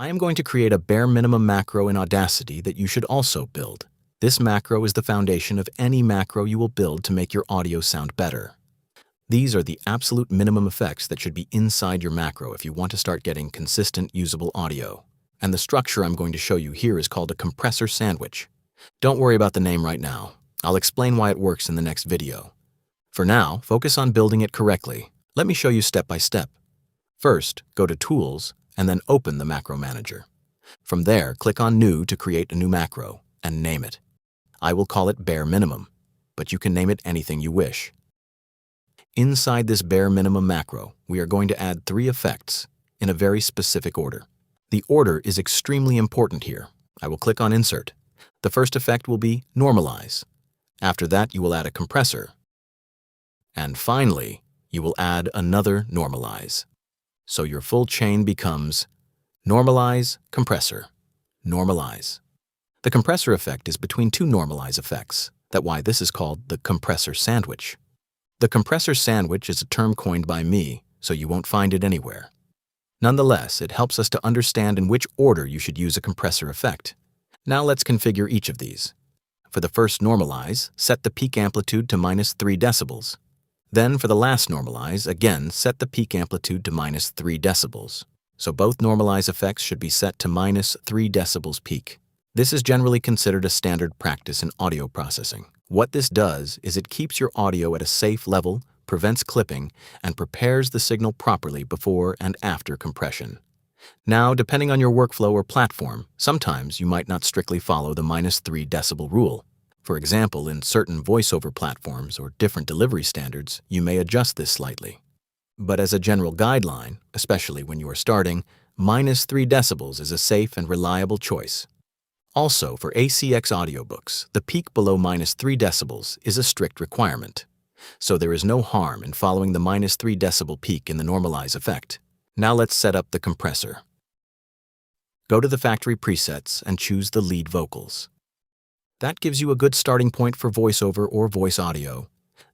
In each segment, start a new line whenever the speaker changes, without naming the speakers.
I am going to create a bare minimum macro in Audacity that you should also build. This macro is the foundation of any macro you will build to make your audio sound better. These are the absolute minimum effects that should be inside your macro if you want to start getting consistent, usable audio. And the structure I'm going to show you here is called a compressor sandwich. Don't worry about the name right now. I'll explain why it works in the next video. For now, focus on building it correctly. Let me show you step by step. First, go to Tools and then open the Macro Manager. From there, click on New to create a new macro and name it. I will call it Bare Minimum, but you can name it anything you wish. Inside this Bare Minimum macro, we are going to add 3 effects in a very specific order. The order is extremely important here. I will click on Insert. The first effect will be Normalize. After that, you will add a compressor. And finally, you will add another Normalize. So your full chain becomes Normalize Compressor Normalize. The compressor effect is between 2 normalize effects. That's why this is called the compressor sandwich. The compressor sandwich is a term coined by me, so you won't find it anywhere. Nonetheless, it helps us to understand in which order you should use a compressor effect. Now let's configure each of these. For the first normalize, set the peak amplitude to -3 decibels. Then for the last normalize, again set the peak amplitude to -3 decibels. So both normalize effects should be set to -3 decibels peak. This is generally considered a standard practice in audio processing. What this does is it keeps your audio at a safe level, prevents clipping, and prepares the signal properly before and after compression. Now, depending on your workflow or platform, sometimes you might not strictly follow the -3 decibel rule. For example, in certain voiceover platforms or different delivery standards, you may adjust this slightly. But as a general guideline, especially when you are starting, -3 decibels is a safe and reliable choice. Also, for ACX audiobooks, the peak below -3 decibels is a strict requirement. So there is no harm in following the -3 decibel peak in the normalize effect. Now let's set up the compressor. Go to the factory presets and choose the lead vocals. That gives you a good starting point for voiceover or voice audio.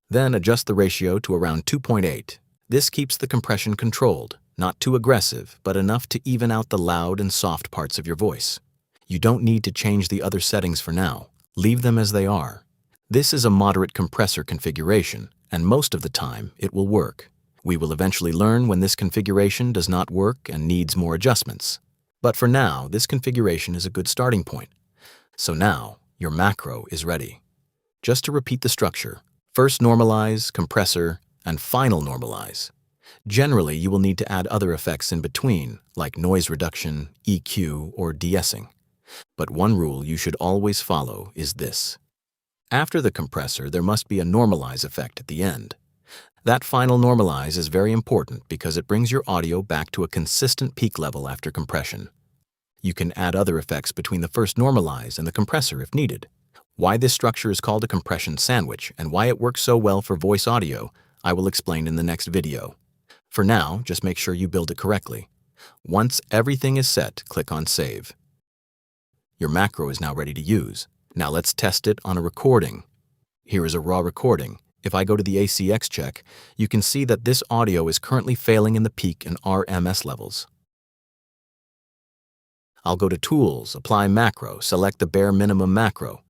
Then adjust the ratio to around 2.8. This keeps the compression controlled, not too aggressive, but enough to even out the loud and soft parts of your voice. You don't need to change the other settings for now. Leave them as they are. This is a moderate compressor configuration, and most of the time it will work. We will eventually learn when this configuration does not work and needs more adjustments. But for now, this configuration is a good starting point. So now, your macro is ready. Just to repeat the structure, first normalize, compressor, and final normalize. Generally, you will need to add other effects in between, like noise reduction, EQ, or de-essing. But one rule you should always follow is this. After the compressor, there must be a normalize effect at the end. That final normalize is very important because it brings your audio back to a consistent peak level after compression. You can add other effects between the first normalize and the compressor if needed. Why this structure is called a compression sandwich and why it works so well for voice audio, I will explain in the next video. For now, just make sure you build it correctly. Once everything is set, click on Save. Your macro is now ready to use. Now let's test it on a recording. Here is a raw recording. If I go to the ACX check, you can see that this audio is currently failing in the peak and RMS levels. I'll go to Tools, Apply Macro, select the Bare Minimum macro.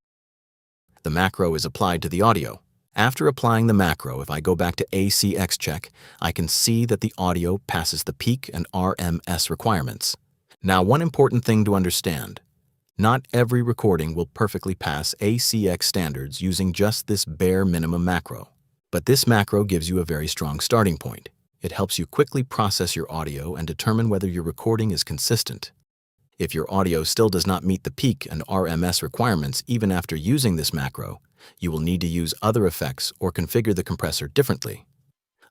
The macro is applied to the audio. After applying the macro, if I go back to ACX check, I can see that the audio passes the peak and RMS requirements. Now, one important thing to understand. Not every recording will perfectly pass ACX standards using just this bare minimum macro. But this macro gives you a very strong starting point. It helps you quickly process your audio and determine whether your recording is consistent. If your audio still does not meet the peak and RMS requirements even after using this macro, you will need to use other effects or configure the compressor differently.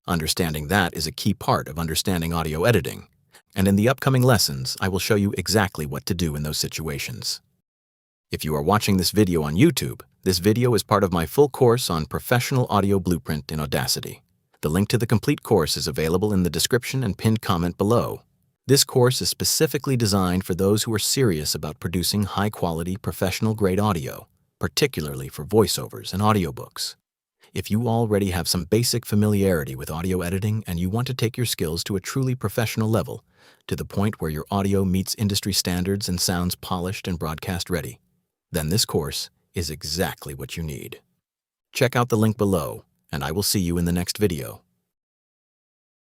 Understanding that is a key part of understanding audio editing. And in the upcoming lessons, I will show you exactly what to do in those situations. If you are watching this video on YouTube, this video is part of my full course on Professional Audio Blueprint in Audacity. The link to the complete course is available in the description and pinned comment below. This course is specifically designed for those who are serious about producing high-quality, professional-grade audio, particularly for voiceovers and audiobooks. If you already have some basic familiarity with audio editing and you want to take your skills to a truly professional level, to the point where your audio meets industry standards and sounds polished and broadcast ready, then this course is exactly what you need. Check out the link below, and I will see you in the next video.